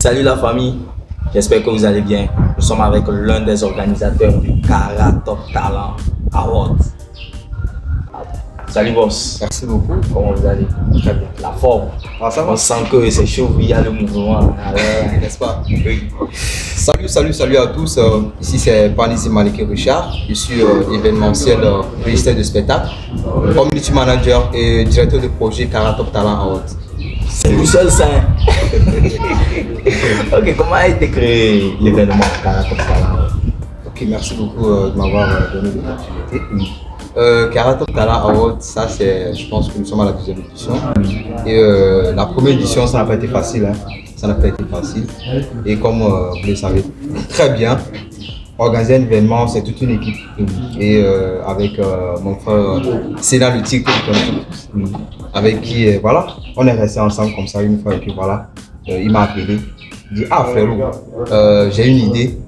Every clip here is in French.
Salut la famille, j'espère que vous allez bien. Nous sommes avec l'un des organisateurs du Kara Top Talent Award. Salut boss. Merci beaucoup. Comment vous allez? Très bien. La forme. Ah, ça va? On sent que c'est chaud, il y a le mouvement. N'est-ce pas? Oui. Salut à tous. Ici c'est Panissi Maliki Richard. Je suis événementiel régisseur de spectacle, community manager et directeur de projet Kara Top Talent Award. C'est vous seul ça. Ok, comment a été créé l'événement Kara Top Talent Award? Ok, merci beaucoup de m'avoir donné l'opportunité. Kara Top Talent Award, ça c'est, je pense que nous sommes à la deuxième édition. Et la première édition, ça n'a pas été facile. Ça n'a pas été facile. Et comme vous le savez très bien, organiser un événement, c'est toute une équipe. Et avec mon frère Sénat Lutti, que vous connaissez tous, avec qui, voilà, on est resté ensemble comme ça une fois. Et puis voilà, il m'a appelé. Il dit, ah frérot, j'ai une idée.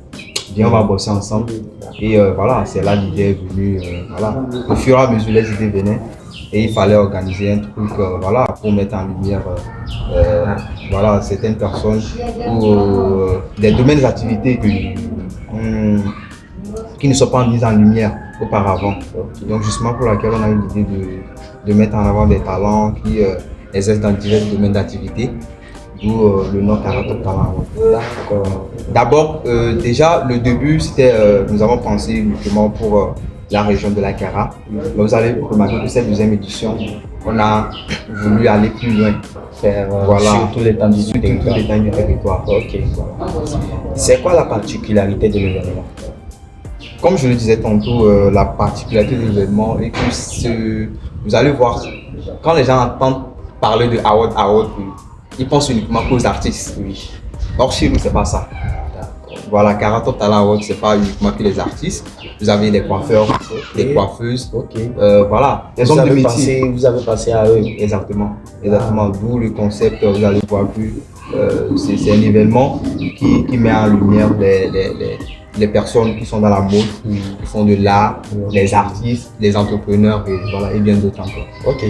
Viens, on va bosser ensemble. Et voilà, c'est là l'idée est venue. Voilà. Au fur et à mesure, les idées venaient. Et il fallait organiser un truc voilà, pour mettre en lumière voilà, certaines personnes ou des domaines d'activité qui ne sont pas mises en lumière auparavant. Donc justement pour laquelle on a eu l'idée de mettre en avant des talents qui exercent dans divers domaines d'activité. D'où le nom Kara Top Talent. D'abord, déjà, le début, c'était, nous avons pensé uniquement pour la région de la Kara. Mais vous allez remarquer que cette deuxième édition, on a voulu aller plus loin. Faire Voilà. sur tout l'étendue du territoire. Ok. C'est quoi la particularité de l'événement? Comme je le disais tantôt, la particularité de l'événement est que vous allez voir, quand les gens entendent parler de Award, ils pensent uniquement qu'aux artistes. Oui. Or chez nous, c'est pas ça. Voilà, Kara Top Talent Award, c'est pas uniquement que les artistes. Vous avez des coiffeurs, des coiffeuses, voilà, des hommes de métier. Vous avez pensé à eux. Exactement. D'où le concept, vous allez voir que c'est un événement qui met en lumière les personnes qui sont dans la mode, qui font de l'art, les artistes, les entrepreneurs et bien d'autres encore. Ok.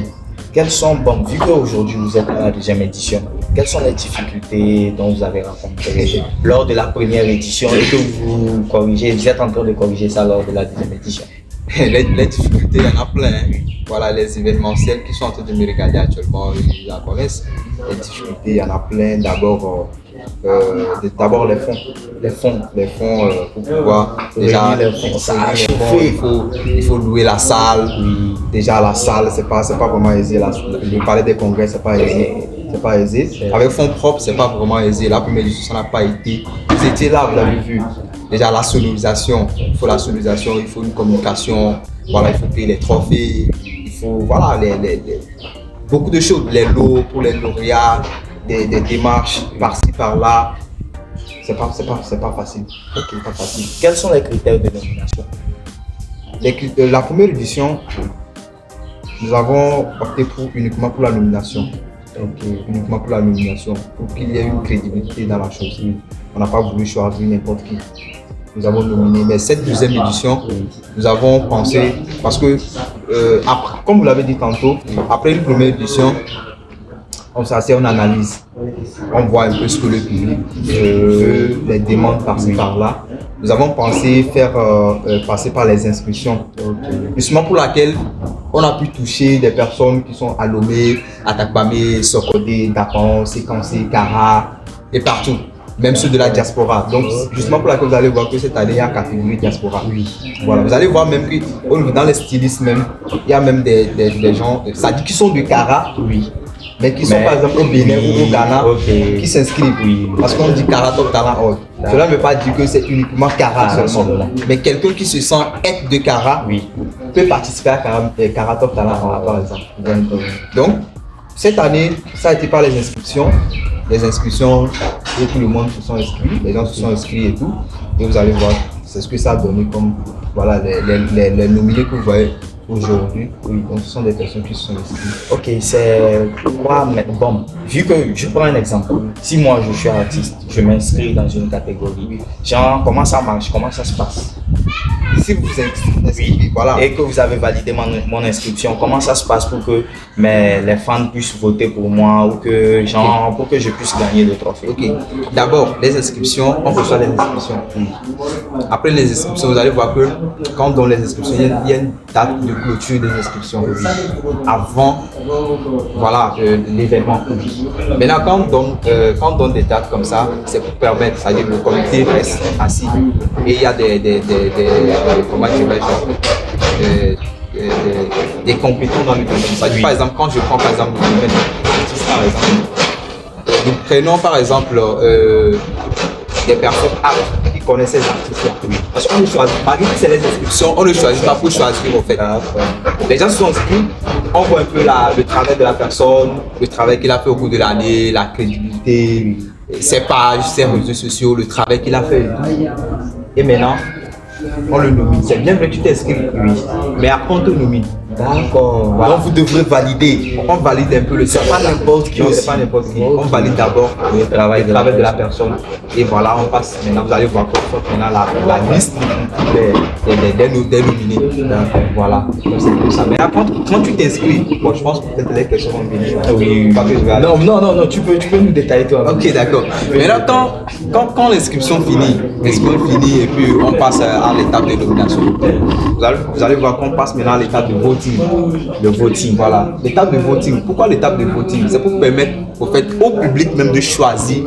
Quelles sont, vu qu'aujourd'hui vous êtes à la deuxième édition, quelles sont les difficultés dont vous avez rencontrées lors de la première édition et que vous corrigez, vous êtes en train de corriger ça lors de la deuxième édition? Les difficultés, il y en a plein. Voilà, les événementiels qui sont en train de me regarder actuellement, ils en connaissent. Les difficultés, il y en a plein. D'abord les fonds. Les fonds pour pouvoir déjà il faut louer la salle. Oui. Déjà la salle, c'est pas vraiment aisé. Le palais des congrès, c'est pas aisé. Avec fonds propres, c'est pas vraiment aisé. La première édition, ça n'a pas été. Vous étiez là, vous avez vu. Déjà la sonorisation, il faut une communication. Voilà, il faut payer les trophées. Il faut beaucoup de choses. Les lots pour les lauréats. Des démarches par-ci par-là, c'est pas facile. Pas facile. Quels sont les critères de nomination? La première édition, nous avons opté uniquement pour la nomination. Uniquement pour la nomination, pour qu'il y ait une crédibilité dans la chose. On n'a pas voulu choisir n'importe qui. Nous avons nominé, mais cette deuxième édition, nous avons pensé, parce que, après, comme vous l'avez dit tantôt, après une première édition, on s'assied, on analyse, on voit un peu ce que le public veut, les demandes par-ci par-là. Nous avons pensé faire passer par les inscriptions, justement pour laquelle on a pu toucher des personnes qui sont à Lomé, à Takpamé, Sokodé, Dapan, Séquencé, Kara et partout, même ceux de la diaspora. Donc justement pour laquelle vous allez voir que cette année il y a catégorie diaspora. Voilà, vous allez voir même que dans les stylistes même, il y a même des gens, ça dit qu'ils sont du Kara. Mais qui sont par exemple au Bénin ou au Ghana, qui s'inscrivent. Parce qu'on dit Kara Top Talent Award. Cela ne veut pas dire que c'est uniquement Kara seulement. Mais quelqu'un qui se sent être de Kara peut participer à Kara Top Talent Award par exemple. Donc, cette année, ça a été par les inscriptions. Les inscriptions, et tout le monde se sont inscrits, les gens se sont inscrits et tout. Et vous allez voir, c'est ce que ça a donné comme voilà, les nominés que vous voyez. aujourd'hui. Oui, donc ce sont des personnes qui se sont inscrites. Ok, c'est quoi mettre bon, vu que je prends un exemple, si moi je suis artiste, je m'inscris dans une catégorie, genre comment ça marche, comment ça se passe? Si vous vous inscrivez, voilà. Et que vous avez validé mon inscription, comment ça se passe pour que les fans puissent voter pour moi ou que genre pour que je puisse gagner le trophée? Ok. D'abord, les inscriptions, on reçoit les inscriptions. Après les inscriptions, vous allez voir que quand on donne les inscriptions, il y a une date de clôture des inscriptions avant voilà, l'événement. Maintenant, quand on donne des dates comme ça, c'est pour permettre, c'est-à-dire que le comité reste assis et il y a comment des compétents dans le domaine. C'est-à-dire, par exemple, quand je prends par exemple le domaine par exemple, nous prenons par exemple des personnes qui connaissent ces artistes-là. Parce qu'on ne choisit pas, c'est les inscriptions, on ne choisit pas pour choisir en fait. Les gens se sont inscrits, on voit un peu le travail de la personne, le travail qu'il a fait au cours de l'année, la crédibilité, ses pages, ses réseaux sociaux, le travail qu'il a fait. Et maintenant, on le nomine. C'est bien vrai que tu t'inscris, oui, mais après on te nomine. D'accord. Voilà. Donc vous devrez valider. On valide un peu le C'est pas n'importe qui non, aussi. c'est pas n'importe qui. On valide d'abord le travail de la personne. Et voilà, on passe maintenant. Vous allez voir qu'on sort maintenant la liste des nominés. Voilà, donc c'est tout ça. Mais après, quand tu t'inscris, bon, je pense que peut-être les questions vont venir. Oui. Pas que je vais aller. Non, tu peux nous détailler toi. Ok, d'accord. Maintenant, quand l'inscription finit, et puis on passe à l'étape de nomination. Vous allez voir qu'on passe maintenant à l'étape de voting. Le voting. Voilà, l'étape de voting. Pourquoi l'étape de voting? C'est pour permettre au public même de choisir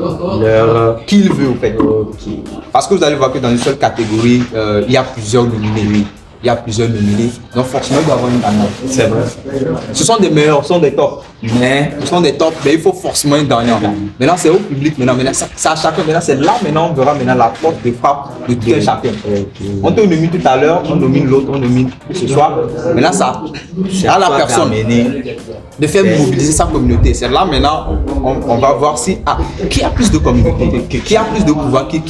qui il veut au fait. Okay. Parce que vous allez voir que dans une seule catégorie, il y a plusieurs nominés. Il y a plusieurs nominés. Donc forcément, il doit y avoir une gagnante. C'est vrai. Ce sont des meilleurs, ce sont des tops. Mais il faut forcément un gagnant. Maintenant, c'est au public. Maintenant c'est à chacun. Maintenant, c'est là, maintenant, on verra maintenant la force de frappe de tout un chacun. On te nomine tout à l'heure, on nomine l'autre, on nomine ce soir. Maintenant, ça, c'est à la personne de faire mobiliser sa communauté. C'est là, maintenant, on va voir si qui a plus de communauté, qui a plus de pouvoir, qui.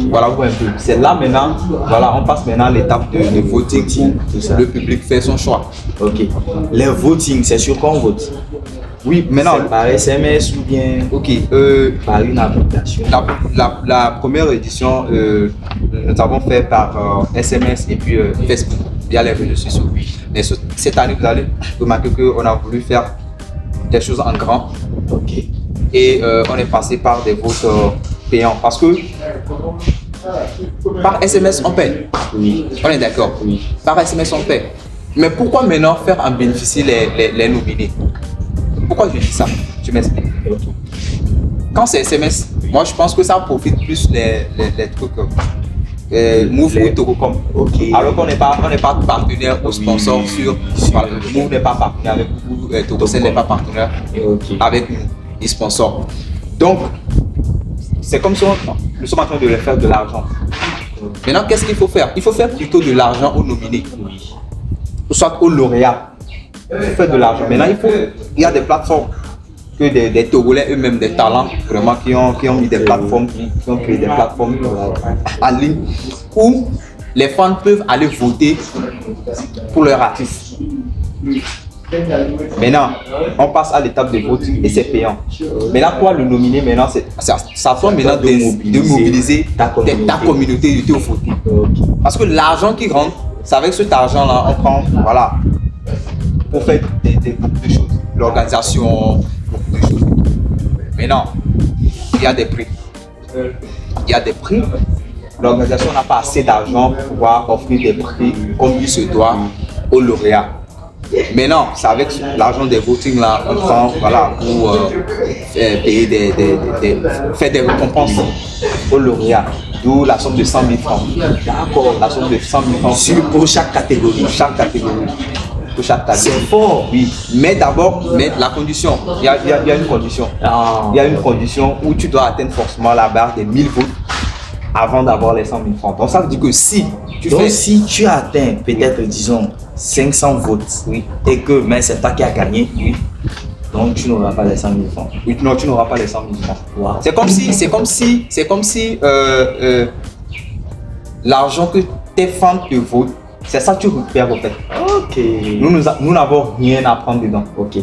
Voilà, un peu. C'est là, maintenant, voilà, on passe maintenant à l'étape de voting. Le public fait son choix. Ok. Les voting, c'est sur quoi on vote? Oui, maintenant. C'est par SMS ou bien par une application? La première édition, nous avons fait par SMS et puis Facebook, via les réseaux sociaux. Mais cette année, vous allez remarquer qu'on a voulu faire des choses en grand. Ok. Et on est passé par des votes payants. Parce que par SMS, on paie. Oui. On est d'accord. Oui. Par SMS, on paie. Mais pourquoi maintenant faire en bénéficier les nominés? Pourquoi je dis ça? Je m'explique. Quand c'est SMS, moi je pense que ça profite plus les trucs Move ou Tococom. Alors qu'on n'est pas partenaire ou sponsor sur. Voilà, Move n'est pas partenaire avec vous, Tococom n'est pas partenaire avec nous, les sponsors. Donc, c'est comme si nous sommes en train de leur faire de l'argent. Maintenant, qu'est-ce qu'il faut faire? Il faut faire plutôt de l'argent aux nominés, soit aux lauréats. Il faut faire de l'argent. Maintenant, il y a des plateformes que des Togolais eux-mêmes, des talents vraiment qui ont mis des plateformes, qui ont créé des plateformes en ligne où les fans peuvent aller voter pour leur artiste. Maintenant, on passe à l'étape de vote et c'est payant. Maintenant, quoi le nominer maintenant, ça forme maintenant de mobiliser ta communauté de te voter. Parce que l'argent qui rentre, c'est avec cet argent-là, on prend, voilà, pour faire beaucoup de choses. L'organisation, beaucoup de choses. Maintenant, il y a des prix. L'organisation n'a pas assez d'argent pour pouvoir offrir des prix comme il se doit aux lauréats. Maintenant, c'est avec l'argent des votings là, on prend voilà, pour payer faire des récompenses aux lauréats. D'où la somme de 100 000 francs. D'accord, la somme de 100 000 francs pour chaque catégorie. C'est fort. Oui, mais d'abord, la condition, il y a une condition. Il y a une condition où tu dois atteindre forcément la barre des 1000 votes avant d'avoir les 100 000 francs. Donc ça veut dire que si tu atteins peut-être disons 500 votes, oui, et que mais c'est toi qui as gagné, oui, donc tu n'auras pas les 100 000 francs. Oui, non, tu n'auras pas les 100 000 francs. Wow. C'est comme si l'argent que tes fans te votent C'est ça que tu repères en fait. Ok. Nous n'avons rien à prendre dedans. Ok.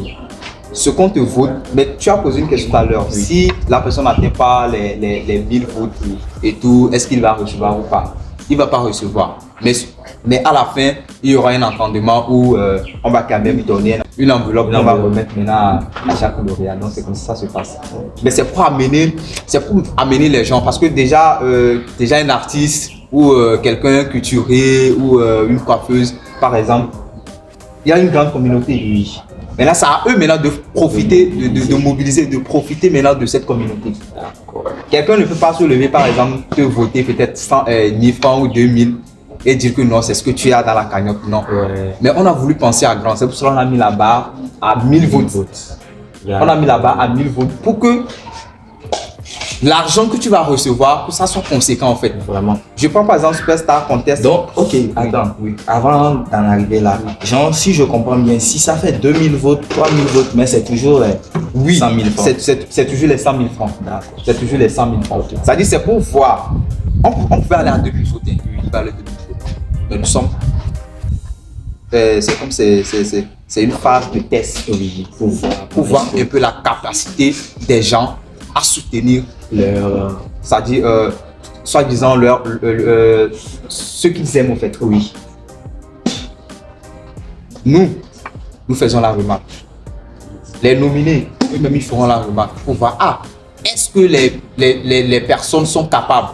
Ce qu'on te vote, mais tu as posé une question tout à l'heure. Oui. Si la personne n'atteint pas les 1000 votes et tout, est-ce qu'il va recevoir ou pas? Il ne va pas recevoir. Mais à la fin, il y aura un entendement où on va quand même donner une enveloppe qu'on va remettre maintenant à chaque lauréat. Donc c'est comme ça que ça se passe. Mais c'est pour amener les gens. Parce que déjà un artiste ou quelqu'un culturé ou une coiffeuse, par exemple, il y a une grande communauté. Oui. Maintenant, c'est à eux maintenant de profiter, de mobiliser, de profiter maintenant de cette communauté. Quelqu'un ne peut pas se lever, par exemple, te voter peut-être 1000 francs ou 2000 et dire que non, c'est ce que tu as dans la cagnotte. Non. Ouais. Mais on a voulu penser à grand. C'est pour cela qu'on a mis la barre à 1000 votes. Yeah. On a mis la barre à 1000 votes pour que l'argent que tu vas recevoir, que ça soit conséquent en fait. Vraiment. Je prends par exemple Superstar Contest. Donc, ok, attends. Oui. Avant d'en arriver là, genre, si je comprends bien, si ça fait 2000 votes, 3000 votes, mais c'est toujours Oui, 100 000 francs. c'est toujours les 100 000 francs. C'est toujours les 100 000 francs. C'est-à-dire, c'est pour voir. On pouvait aller à 2000 votes. Il va aller à 2000 votes. Mais nous sommes. C'est comme c'est une phase de test. Oui, Pour voir un peu la capacité des gens à soutenir leur. c'est-à-dire, soi-disant, ce qu'ils aiment en fait. Oui. Nous faisons la remarque. Les nominés, eux-mêmes, ils feront la remarque pour voir, est-ce que les personnes sont capables,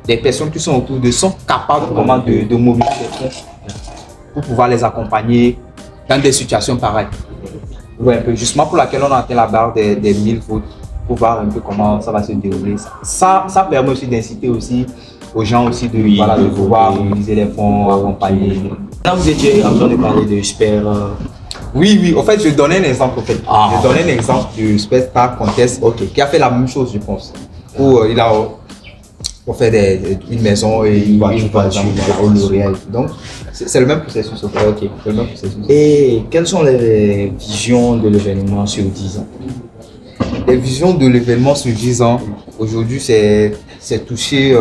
les personnes qui sont autour d'eux sont capables vraiment de mobiliser les fonds pour pouvoir les accompagner dans des situations pareilles. Ouais, un peu, justement pour laquelle on a atteint la barre des 1000 votes pour voir un peu comment ça va se dérouler. Ça permet aussi d'inciter aussi aux gens aussi de, Oui, de de pouvoir voter. mobiliser les fonds, accompagner. Là, vous étiez en train de parler de Super. Oui, en fait, je donnais un exemple. En fait. Ah. Je donnais un exemple du Superstar Contest qui a fait la même chose, je pense. Où il a fait une maison et une voiture, par exemple, voilà, au lauréat. Donc, c'est le même processus. En fait. Ok. C'est le même processus. Et quelles sont les visions de l'événement sur 10 ans? Les visions de l'événement sur 10 ans, aujourd'hui, c'est toucher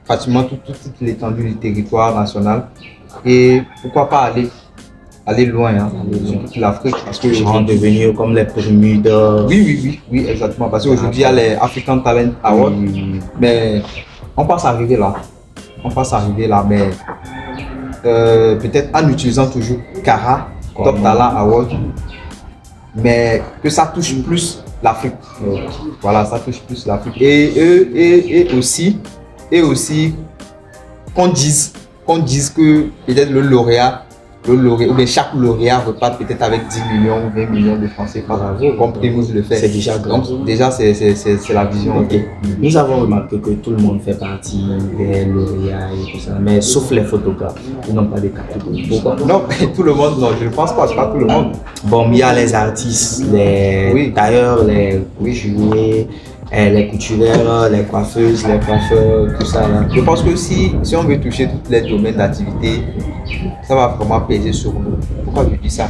pratiquement toute l'étendue du territoire national. Et pourquoi pas aller loin, sur toute l'Afrique. Parce que En devenir comme les Bermudes. oui, exactement. Parce qu'aujourd'hui, il y a les African Talent Awards, mais on pense arriver là. Mais peut-être en utilisant toujours Cara, Top Talent Award, mais que ça touche plus l'Afrique. Voilà, ça touche plus l'Afrique. Et aussi qu'on dise que peut-être le lauréat, ou bien chaque lauréat repart peut-être avec 10 millions ou 20 millions de francs CFA, comme Primus le fait. C'est déjà grand. Donc déjà c'est la vision. Ok. Nous avons remarqué que tout le monde fait partie des lauréats et tout ça, mais sauf les photographes, ils n'ont pas de catégorie. Pourquoi? Non, tout le monde, non, je ne pense pas, c'est pas tout le monde. Bon, il y a les artistes, les tailleurs, les couturiers, les couturières, les coiffeuses, les coiffeurs, tout ça là. Je pense que si on veut toucher tous les domaines d'activité, ça va vraiment peser sur nous. Pourquoi je dis ça?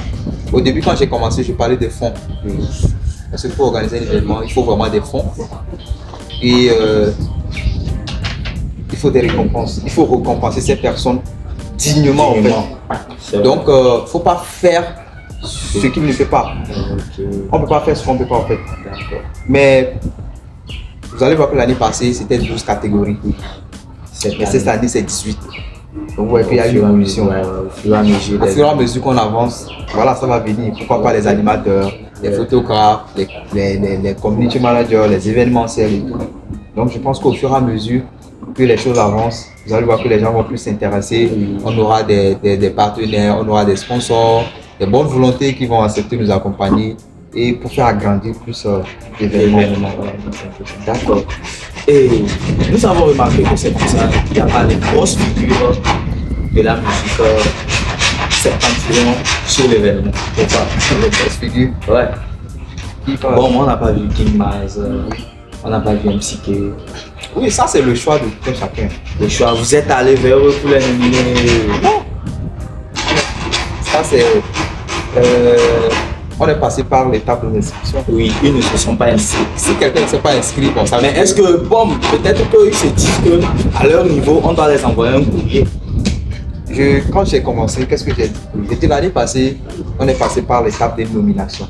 Au début, quand j'ai commencé, je parlais des fonds. Parce qu'il faut organiser un événement, il faut vraiment des fonds. Et il faut des récompenses. Il faut récompenser ces personnes dignement. En fait. Donc, il ne faut pas faire ce qu'il ne fait pas. On ne peut pas faire ce qu'on ne peut pas en fait. Mais vous allez voir que l'année passée, c'était 12 catégories. Mais cette année, c'est 18. Donc, vous voyez qu'il y a une évolution. Au fur et à mesure qu'on avance, voilà, ça va venir. Pourquoi pas les animateurs, les photographes, les community managers, les événementiels et tout. Donc, je pense qu'au fur et à mesure que les choses avancent, vous allez voir que les gens vont plus s'intéresser. On aura des partenaires, on aura des sponsors, des bonnes volontés qui vont accepter de nous accompagner et pour faire agrandir plus l'événement. D'accord. Et nous avons remarqué que c'est comme ça, il n'y a pas de grosses figures de la musique septentrionale sur l'événement. Pourquoi? Les grosses figures. Ouais. Qui parle? Bon, moi, on n'a pas vu King Miles, on n'a pas vu MCK. Oui, ça c'est le choix de tout un chacun. Le choix, vous êtes allé vers eux pour les nominer? Non. Ça c'est... on est passé par l'étape de l'inscription. Oui, ils ne se sont pas inscrits. Si quelqu'un ne s'est pas inscrit, bon, ça Mais est-ce que, bon, peut-être qu'ils se disent qu'à leur niveau, on doit les envoyer un courrier. Quand j'ai commencé, qu'est-ce que j'ai dit? C'était l'année passée, on est passé par l'étape des nominations.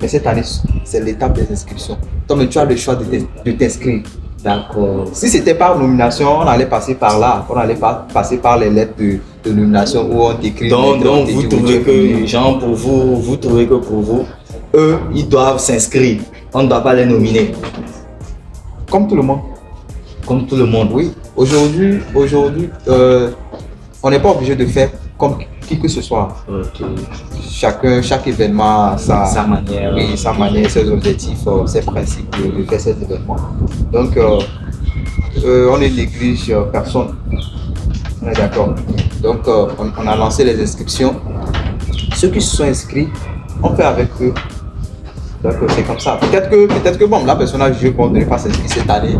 Mais cette année, c'est l'étape des inscriptions. Donc, tu as le choix de t'inscrire. D'accord. Si c'était par nomination, on allait passer par là. On allait pas passer par les lettres de nomination où on t'écrit. Donc vous trouvez que, genre, vous trouvez que pour vous, eux, ils doivent s'inscrire. On ne doit pas les nominer. Comme tout le monde. Comme tout le monde. Oui. Aujourd'hui, on n'est pas obligé de faire comme qui que ce soit. Ok. Chaque événement a Sa manière. Oui, sa manière, ses objectifs, ses principes de faire cet événement. Donc, on ne néglige personne. On est d'accord. Donc, on a lancé les inscriptions. Ceux qui se sont inscrits, on fait avec eux. Donc, c'est comme ça. Peut-être que bon, la personne a jugé qu'on ne devait pas s'inscrire cette année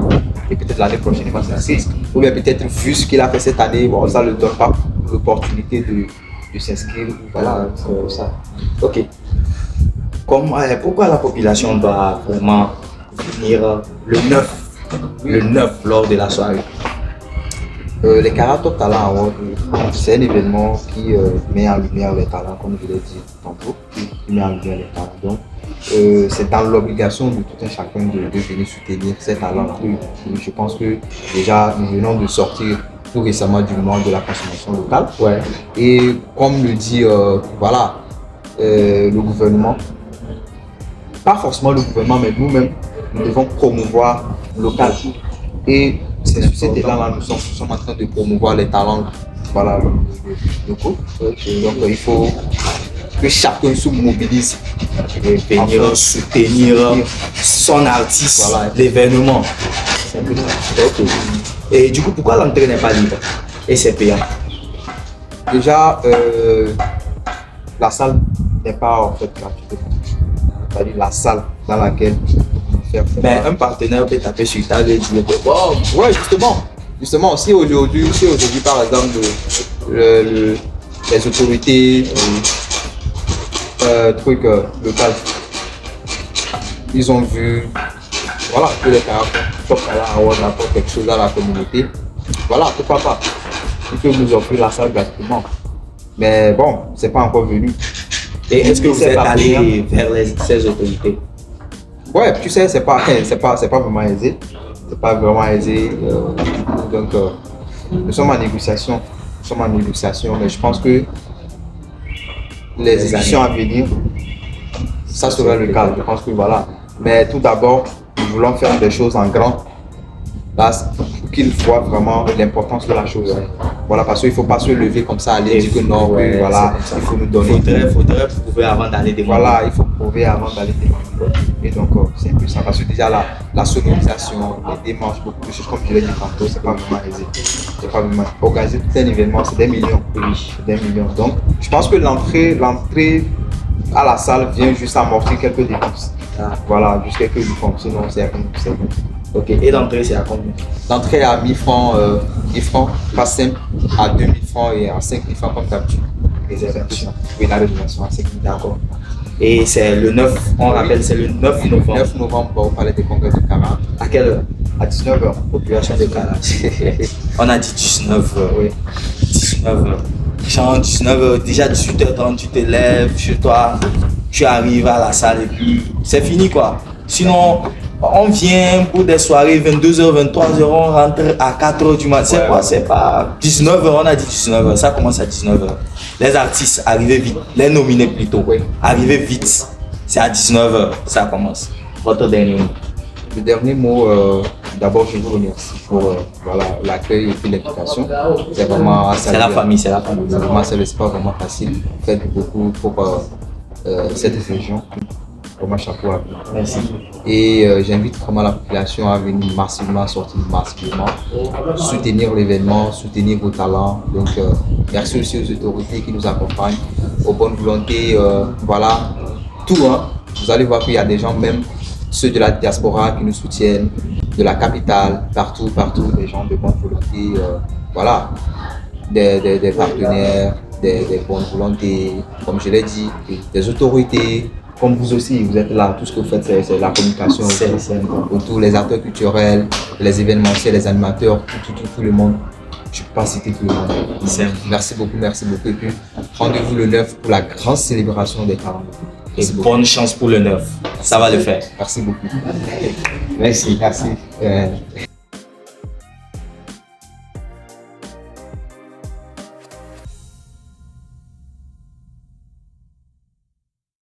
et peut-être l'année prochaine, il va s'inscrire. Ou bien peut-être vu ce qu'il a fait cette année, bon, ça ne donne pas l'opportunité de s'inscrire. Voilà, c'est ça. Ok. Pourquoi la population doit vraiment venir le 9 lors de la soirée? Les Kara Top Talent Awards, c'est un événement qui met en lumière les talents, comme je l'ai dit tantôt, qui met en lumière les talents. Donc, c'est dans l'obligation de tout un chacun de venir soutenir ces talents-là. Je pense que déjà, nous venons de sortir tout récemment du monde de la consommation locale. Ouais. Et comme le dit le gouvernement, pas forcément le gouvernement, mais nous-mêmes, nous devons promouvoir local. Et c'est sur cet élan-là, nous sommes en train de promouvoir les talents locaux. Okay. Donc il faut que chacun se mobilise et venir soutenir son artiste, voilà, l'événement. Okay. Et du coup, pourquoi l'entrée n'est pas libre et c'est payant? Déjà, la salle n'est pas en fait gratuite. C'est-à-dire la salle dans laquelle mais un partenaire peut taper sur ta et dire bon, ouais, justement, si aujourd'hui par exemple les autorités locales, ils ont vu que les Top Talent Awards apportent quelque chose à la communauté, voilà, pourquoi pas, ils peuvent nous offrir la salle gratuitement. Mais bon, c'est pas encore venu. Et est-ce que vous êtes allé vers ces autorités? Ouais, tu sais, c'est pas vraiment aisé. C'est pas vraiment aisé. Donc, nous sommes en négociation. Mais je pense que les éditions à venir, ça sera le cas. Je pense que voilà. Mais tout d'abord, nous voulons faire des choses en grand. Là, qu'il voit vraiment l'importance de la chose. Ouais. Voilà, parce qu'il ne faut pas se lever comme ça, aller dire que non, ouais, voilà, il faut nous donner. Il faudrait prouver avant d'aller demander. Voilà, il faut prouver avant d'aller demander. Et donc, c'est un peu ça. Parce que déjà, la sonorisation, les démarches, beaucoup de choses, comme je l'ai dit tantôt, c'est pas vraiment aisé. C'est pas vraiment. Organiser tout un événement, c'est des millions. Oui, c'est des millions. Donc, je pense que l'entrée à la salle vient juste amortir quelques dépenses. Ah. Voilà, juste quelques dépenses. Sinon, c'est bon. Ok, et l'entrée c'est à combien? L'entrée est à 1000 francs, pas simple, à 2000 francs et à 5000 francs comme d'habitude. Réservation. Oui, la réservation à 5000, d'accord. Et c'est le 9, on rappelle, c'est le 9 novembre. 9 novembre au Palais des Congrès de Kara. À quelle heure? À 19h. Population de Kara. On a dit 19h. Oui. 19h. Genre 19h, déjà 18h30, tu te lèves chez toi, tu arrives à la salle et puis c'est fini quoi. Sinon, on vient pour des soirées 22h, 23h, on rentre à 4h du matin. C'est quoi? C'est pas 19h, on a dit 19h, ça commence à 19h. Les artistes, arrivez vite, les nominés plutôt, arrivez vite. C'est à 19h, ça commence. Votre dernier mot? Le dernier mot, d'abord je vous remercie pour l'accueil et puis l'invitation. C'est vraiment c'est la famille, c'est la famille. Vraiment, c'est pas vraiment facile. Vous faites beaucoup pour cette région. Vraiment chapeau à vous. Merci. Et j'invite vraiment la population à venir massivement, sortir massivement, soutenir l'événement, soutenir vos talents. Donc merci aussi aux autorités qui nous accompagnent, aux bonnes volontés, voilà, tout. Hein. Vous allez voir qu'il y a des gens, même ceux de la diaspora qui nous soutiennent, de la capitale, partout, des gens de bonne volonté, voilà, des partenaires, des bonnes volontés, comme je l'ai dit, des autorités. Comme vous aussi, vous êtes là, tout ce que vous faites, c'est la communication autour, les acteurs culturels, les événementiels, les animateurs, tout le monde. je ne peux pas citer tout le monde. C'est- Merci beaucoup, merci beaucoup. Et puis, rendez-vous le 9 pour la grande célébration des 40. Et bonne chance pour le 9. Ça va le faire. Merci beaucoup. Merci. Merci.